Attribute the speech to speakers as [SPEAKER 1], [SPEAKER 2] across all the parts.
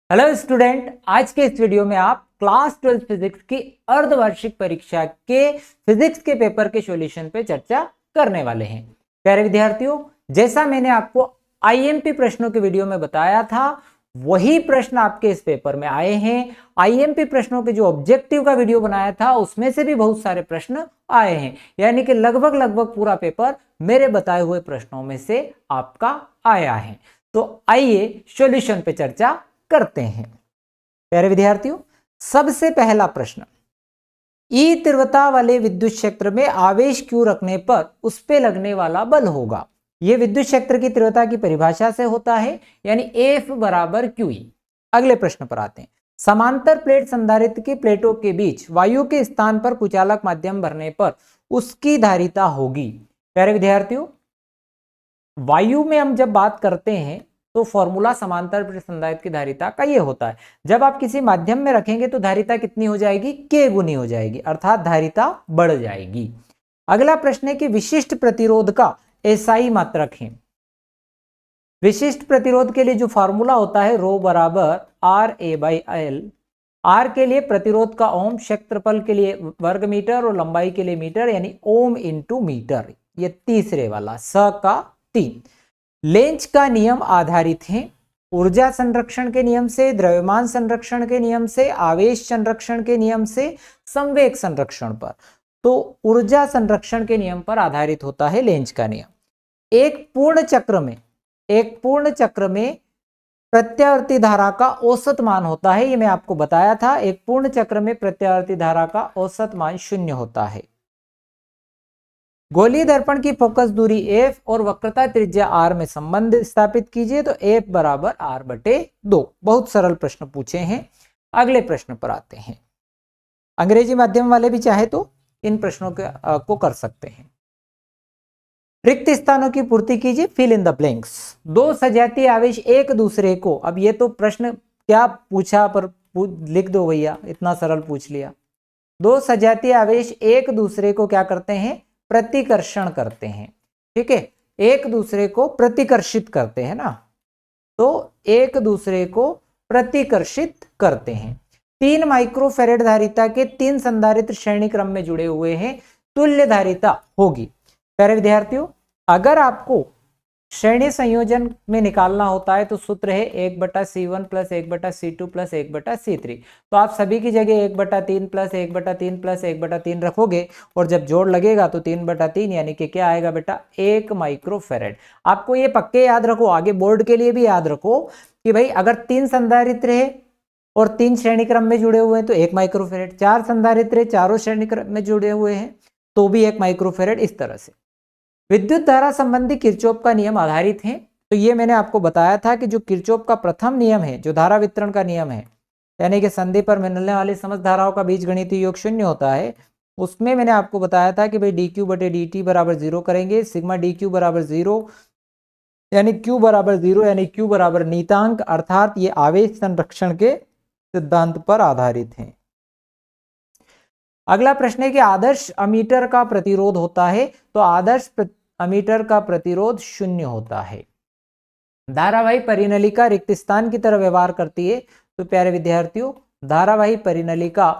[SPEAKER 1] Hello student, आज के इस वीडियो में आप क्लास 12 फिजिक्स की अर्धवार्षिक परीक्षा के फिजिक्स के पेपर के सॉल्यूशन पे चर्चा करने वाले हैं। प्यारे विद्यार्थियों, जैसा मैंने आपको आईएमपी प्रश्नों के वीडियो में बताया था, वही प्रश्न आपके इस पेपर में आए हैं। आईएमपी प्रश्नों के जो ऑब्जेक्टिव का वीडियो बनाया था उसमें से भी बहुत सारे प्रश्न आए हैं, यानी कि लगभग पूरा पेपर मेरे बताए हुए प्रश्नों में से आपका आया है। तो आइए सॉल्यूशन पे चर्चा करते हैं। प्यारे विद्यार्थियों, सबसे पहला प्रश्न, ई तीव्रता वाले विद्युत क्षेत्र में आवेश Q रखने पर उस पे लगने वाला बल होगा। यह विद्युत क्षेत्र की तीव्रता की परिभाषा से होता है, यानी F बराबर QE। अगले प्रश्न पर आते हैं। समांतर प्लेट संधारित्र की प्लेटों के बीच वायु के स्थान पर कुचालक माध्यम भरने पर उसकी धारिता होगी। प्यारे विद्यार्थियों, वायु में हम जब बात करते हैं तो फॉर्मूला समांतर प्लेट संधारित्र की धारिता का ये होता है। जब आप किसी माध्यम में रखेंगे तो धारिता कितनी हो जाएगी? K गुनी हो जाएगी, अर्थात धारिता बढ़ जाएगी। अगला प्रश्न है कि विशिष्ट प्रतिरोध का SI मात्रक है। विशिष्ट प्रतिरोध के लिए जो फॉर्मूला होता है रो बराबर RA/L। R के लिए प्रतिरोध का ओम, क्षेत्रफल के लिए वर्ग मीटर और लंबाई के लिए मीटर, यानी ओम इंटू मीटर। ये तीसरे वाला स का 3। लेंज का नियम आधारित है ऊर्जा संरक्षण के नियम से, द्रव्यमान संरक्षण के नियम से, आवेश संरक्षण के नियम से, संवेग संरक्षण पर। तो ऊर्जा संरक्षण के नियम पर आधारित होता है लेंज का नियम। एक पूर्ण चक्र में प्रत्यावर्ती धारा का औसत मान होता है, ये मैं आपको बताया था। एक पूर्ण चक्र में प्रत्यावर्ती धारा का औसत मान 0 होता है। गोलीय दर्पण की फोकस दूरी f और वक्रता त्रिज्या r में संबंध स्थापित कीजिए तो f बराबर r/2। बहुत सरल प्रश्न पूछे हैं। अगले प्रश्न पर आते हैं। अंग्रेजी माध्यम वाले भी चाहे तो इन प्रश्नों को कर सकते हैं। रिक्त स्थानों की पूर्ति कीजिए, फिल इन द ब्लैंक्स। दो सजातीय आवेश एक दूसरे को, अब ये तो प्रश्न क्या पूछा पर लिख दो भैया, इतना सरल पूछ लिया। दो सजातीय आवेश एक दूसरे को क्या करते हैं? प्रतिकर्षण करते हैं। ठीक है, एक दूसरे को प्रतिकर्षित करते हैं ना, तो एक दूसरे को प्रतिकर्षित करते हैं। 3 माइक्रोफेरेड धारिता के 3 संधारित्र श्रेणी क्रम में जुड़े हुए हैं, तुल्य धारिता होगी। प्यारे विद्यार्थियों, अगर आपको श्रेणी संयोजन में निकालना होता है तो सूत्र है 1/C1 plus 1/C2 plus 1/C3। तो आप सभी की जगह 1/3 प्लस 1/3 प्लस 1/3 रखोगे और जब जोड़ लगेगा तो 3/3, यानी कि क्या आएगा बेटा? 1 माइक्रोफेरेड। आपको ये पक्के याद रखो, आगे बोर्ड के लिए भी याद रखो कि भाई अगर 3 संधारित्र है और 3 श्रेणी क्रम में जुड़े हुए हैं तो 1 माइक्रोफेरेड, 4 संधारित्र है, चारों श्रेणी क्रम में जुड़े हुए हैं तो भी 1 माइक्रोफेरेड। इस तरह से विद्युत धारा संबंधी किरचॉफ का नियम आधारित है। तो ये मैंने आपको बताया था कि जो किरचॉफ का प्रथम नियम है, जो धारा वितरण का नियम है, यानी कि संधि पर मिलने वाली समस्त धाराओं का बीजगणितीय योग 0 होता है, उसमें मैंने आपको बताया था कि भाई dq/dt बराबर 0 करेंगे, सिग्मा dq बराबर 0, यानी q बराबर 0, यानी q बराबर नीतांक, अर्थात ये आवेश संरक्षण के सिद्धांत पर आधारित है। अगला प्रश्न है कि आदर्श अमीटर का प्रतिरोध होता है, तो आदर्श अमीटर का प्रतिरोध 0 होता है। धारावाही परिनलिका रिक्त स्थान की तरह व्यवहार करती है, तो प्यारे विद्यार्थियों, धारावाही परिनलिका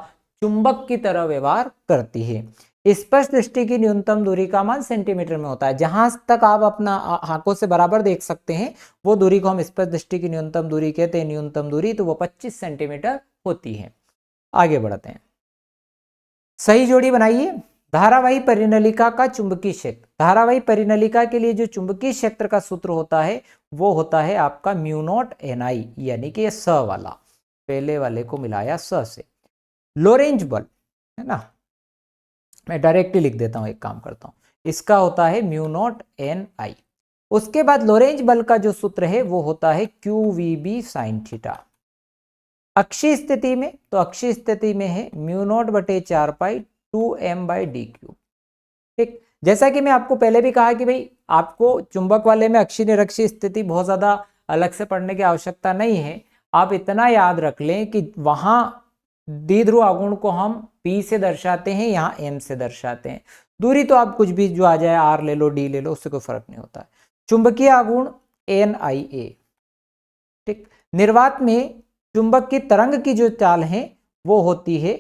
[SPEAKER 1] चुंबक की तरह व्यवहार करती है। स्पष्ट दृष्टि की न्यूनतम दूरी का मान सेंटीमीटर में होता है। जहां तक आप अपना आंखों से बराबर देख सकते हैं वो दूरी को हम स्पष्ट दृष्टि की न्यूनतम दूरी कहते हैं। न्यूनतम दूरी तो वो 25 सेंटीमीटर होती है। आगे बढ़ते हैं, सही जोड़ी बनाइए। धारावाही परिनलिका का चुंबकीय क्षेत्र, धारावाही परिनलिका के लिए जो चुंबकीय क्षेत्र का सूत्र होता है वो होता है आपका μ0Ni, यानी कि ये स वाला, पहले वाले को मिलाया स से। लोरेंज बल है ना, मैं डायरेक्टली लिख देता हूं, एक काम करता हूं, इसका होता है μ0Ni। उसके बाद लोरेंज बल का जो सूत्र है वो होता है QVB sin थीटा। अक्षीय स्थिति में, तो अक्षीय स्थिति में है μ0/4 पाई 2m/d³। ठीक, जैसा कि मैं आपको पहले भी कहा कि भाई आपको चुंबक वाले में अक्षीय निरक्षीय स्थिति बहुत ज्यादा अलग से पढ़ने की आवश्यकता नहीं है। आप इतना याद रख लें कि वहां द्विध्रुव आघूर्ण को हम P से दर्शाते हैं, यहाँ M से दर्शाते हैं। दूरी तो आप कुछ भी जो आ जाए, R ले लो, D ले लो, उससे कोई फर्क नहीं होता है। चुंबकीय आघूर्ण NIA। ठीक, निर्वात में चुंबक की तरंग की जो चाल है वो होती है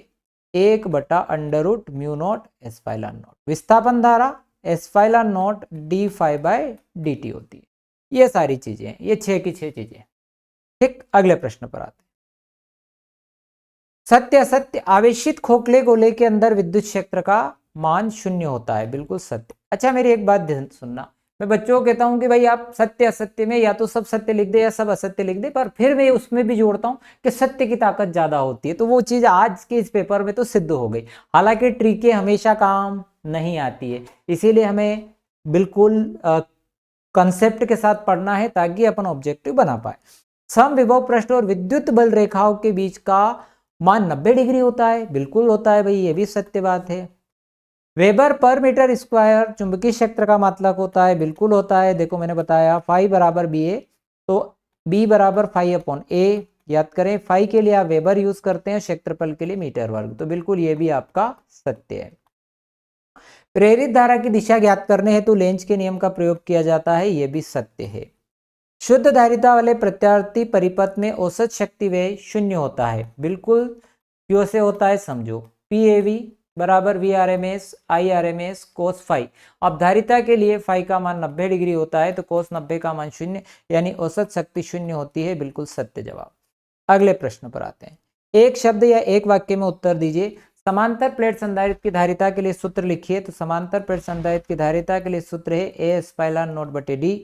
[SPEAKER 1] 1/√μ0 एस्फाइलन नॉट। विस्थापन धारा एस्फाइलन नॉट d∅/dt होती है। ये सारी चीजें हैं, ये 6 की 6 चीजें। ठीक, अगले प्रश्न पर आते हैं। सत्य असत्य, आवेशित खोखले गोले के अंदर विद्युत क्षेत्र का मान 0 होता है। बिल्कुल सत्य। अच्छा, मेरी एक बात ध्यान सुनना, मैं बच्चों को कहता हूं कि भाई आप सत्य असत्य में या तो सब सत्य लिख दे या सब असत्य लिख दे, पर फिर मैं उसमें भी जोड़ता हूं कि सत्य की ताकत ज्यादा होती है। तो वो चीज आज के इस पेपर में तो सिद्ध हो गई। हालांकि ट्रिकें हमेशा काम नहीं आती है, इसीलिए हमें बिल्कुल कंसेप्ट के साथ पढ़ना है ताकि अपन ऑब्जेक्टिव बना पाए। समविभव पृष्ठ और विद्युत बल रेखाओं के बीच का मान 90 डिग्री होता है। बिल्कुल होता है भाई, ये भी सत्य बात है। वेबर पर मीटर स्क्वायर चुंबकीय क्षेत्र का मात्रक होता है। बिल्कुल होता है। देखो मैंने बताया फाई बराबर बी ए, तो बी बराबर फाई अपॉन ए। याद करें, फाई के लिए आप वेबर यूज करते हैं, क्षेत्रफल के लिए मीटर वर्ग। तो बिल्कुल ये भी आपका सत्य है। प्रेरित धारा की दिशा ज्ञात करने हेतु लेंज के नियम का प्रयोग किया जाता है। यह भी सत्य है। शुद्ध धारिता वाले प्रत्यावर्ती परिपथ में औसत शक्ति व्यय 0 होता है। बिल्कुल क्यों से होता है समझो। PAV बराबर VRMS IRMS cos फाई। अब धारिता के लिए फाई का मान 90 डिग्री होता है, तो cos 90 का मान 0, यानी औसत शक्ति 0 होती है। बिल्कुल सत्य जवाब। अगले प्रश्न पर आते हैं। एक शब्द या एक वाक्य में उत्तर दीजिए। समांतर प्लेट संधारित्र की धारिता के लिए सूत्र लिखिए। तो समांतर प्लेट संधारित्र की धारिता के लिए सूत्र है A एस्पाइलन नॉट बटे D।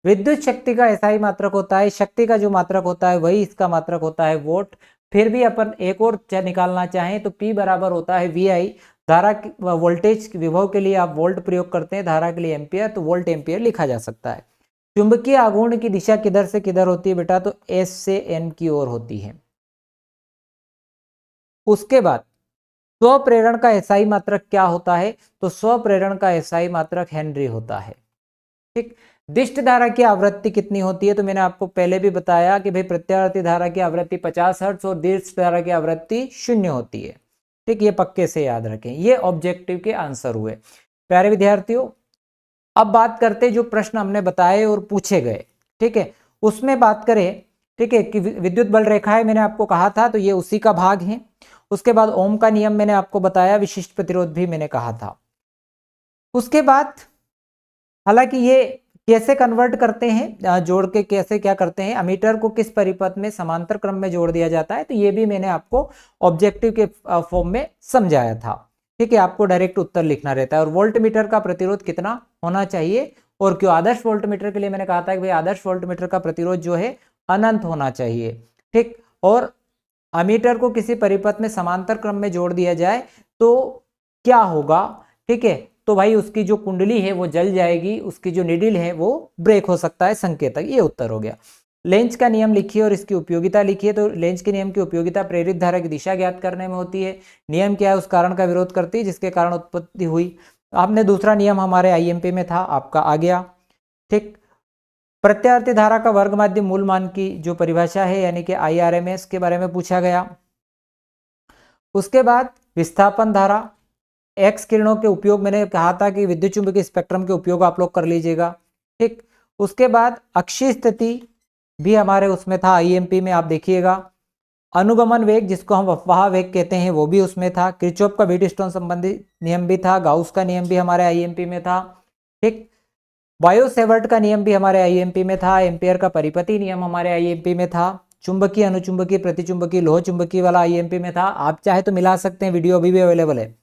[SPEAKER 1] विद्युत शक्ति का ऐसा ही मात्रक होता है, शक्ति का जो मात्रक होता है वही इसका मात्रक होता है वोट। फिर भी अपन एक और निकालना चाहें तो P बराबर होता है VI। धारा वोल्टेज विभव के लिए आप वोल्ट प्रयोग करते हैं, धारा के लिए एम्पियर, तो वोल्ट एम्पियर लिखा जा सकता है। चुंबकीय आघूर्ण की दिशा किधर से किधर होती है बेटा, तो S से N की ओर होती है। उसके बाद स्वप्रेरण का एसआई मात्रक क्या होता है, तो स्वप्रेरण का एसआई मात्रक हेनरी होता है। ठीक, दिष्ट धारा की आवृत्ति कितनी होती है, तो मैंने आपको पहले भी बताया कि भाई प्रत्यावर्ती धारा की आवृत्ति 50 हर्ट्ज और दिष्ट धारा की आवृत्ति 0 होती है। ठीक, ये पक्के से याद रखें। ये ऑब्जेक्टिव के आंसर हुए। प्यारे विद्यार्थियों, अब बात करते जो प्रश्न हमने बताए और पूछे गए, ठीक है, उसमें बात करें। ठीक है, कि विद्युत बल रेखाएं मैंने आपको कहा था, तो ये उसी का भाग है। उसके बाद ओम का नियम मैंने आपको बताया, विशिष्ट प्रतिरोध भी मैंने कहा था। उसके बाद हालांकि ये कैसे कन्वर्ट करते हैं, जोड़ के कैसे क्या करते हैं, अमीटर को किस परिपथ में समांतर क्रम में जोड़ दिया जाता है, तो ये भी मैंने आपको ऑब्जेक्टिव के फॉर्म में समझाया था। ठीक है, आपको डायरेक्ट उत्तर लिखना रहता है। और वोल्ट मीटर का प्रतिरोध कितना होना चाहिए और क्यों। आदर्श वोल्ट मीटर के लिए मैंने कहा था कि भाई आदर्श वोल्ट मीटर का प्रतिरोध जो है अनंत होना चाहिए। ठीक, और अमीटर को किसी परिपथ में समांतर क्रम में जोड़ दिया जाए तो क्या होगा। ठीक है, तो भाई उसकी जो कुंडली है वो जल जाएगी, उसकी जो निडिल है वो ब्रेक हो सकता है, संकेतक। ये उत्तर हो गया। लेंज का नियम लिखिए और इसकी उपयोगिता लिखिए। तो लेंज के नियम की उपयोगिता प्रेरित धारा की दिशा ज्ञात करने में होती है। नियम क्या है, उस कारण का विरोध करती है जिसके कारण उत्पत्ति हुई। आपने दूसरा नियम हमारे IMP में था, आपका आ गया। ठीक, प्रत्यावर्ती धारा का वर्ग माध्य मूल मान की जो परिभाषा है, यानी कि IRMS के बारे में पूछा गया। उसके बाद विस्थापन धारा, एक्स किरणों के उपयोग, मैंने कहा था कि विद्युत चुंबकीय स्पेक्ट्रम के उपयोग आप लोग कर लीजिएगा। ठीक, उसके बाद अक्षीय स्थिति भी हमारे उसमें था, IMP में आप देखिएगा। अनुगमन वेग, जिसको हम अफवाह वेग कहते हैं, वो भी उसमें था। किरचॉफ का व्हीटस्टोन संबंधी नियम भी था। गाउस का नियम भी हमारे IMP में था। ठीक, बायो-सेवर्ट का नियम भी हमारे IMP में था। एम्पियर का परिपति नियम हमारे IMP में था। चुंबकीय, अनुचुंबकीय, प्रतिचुंबकीय, लोह चुंबकीय वाला IMP में था। आप चाहे तो मिला सकते हैं, वीडियो अभी भी अवेलेबल है।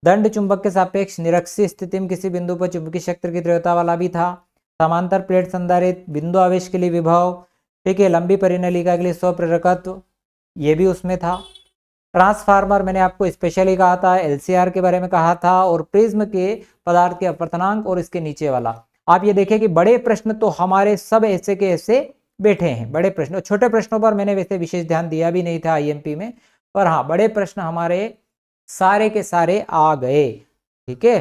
[SPEAKER 1] दंड चुंबक के सापेक्ष निरक्षीय स्थिति में किसी बिंदु पर चुंबकीय क्षेत्र की तीव्रता वाला भी था। समांतर प्लेट संधारित्र, बिंदु आवेश के लिए विभव, ठीक है, लंबी परिनलिका के लिए स्वप्रेरकत्व, ये भी उसमें था। ट्रांसफार्मर मैंने आपको स्पेशली कहा था, LCR के बारे में कहा था, और प्रिज्म के पदार्थ के अपवर्तनांक और इसके नीचे वाला। आप ये देखें कि बड़े प्रश्न तो हमारे सब ऐसे के ऐसे बैठे हैं। बड़े प्रश्न, छोटे प्रश्नों पर मैंने वैसे विशेष ध्यान दिया भी नहीं था IMP में, पर हाँ बड़े प्रश्न हमारे सारे के सारे आ गए। ठीक है,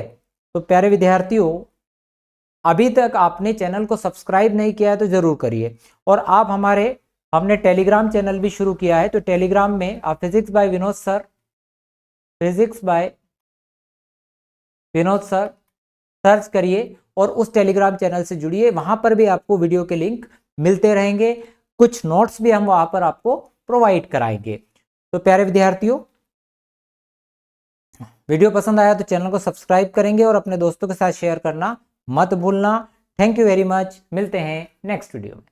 [SPEAKER 1] तो प्यारे विद्यार्थियों, अभी तक आपने चैनल को सब्सक्राइब नहीं किया है तो जरूर करिए। और आप हमने टेलीग्राम चैनल भी शुरू किया है, तो टेलीग्राम में आप physics bye Vinod sir, physics bye Vinod sir search करिए और उस टेलीग्राम चैनल से जुड़िए। वहां पर भी आपको वीडियो के लिंक मिलते रहेंगे। कुछ नोट्स भी हम वहां पर आपको प्रोवाइड कराएंगे। तो प्यारे विद्यार्थियों, वीडियो पसंद आया तो चैनल को सब्सक्राइब करेंगे और अपने दोस्तों के साथ शेयर करना मत भूलना। Thank you very much. मिलते हैं नेक्स्ट वीडियो में।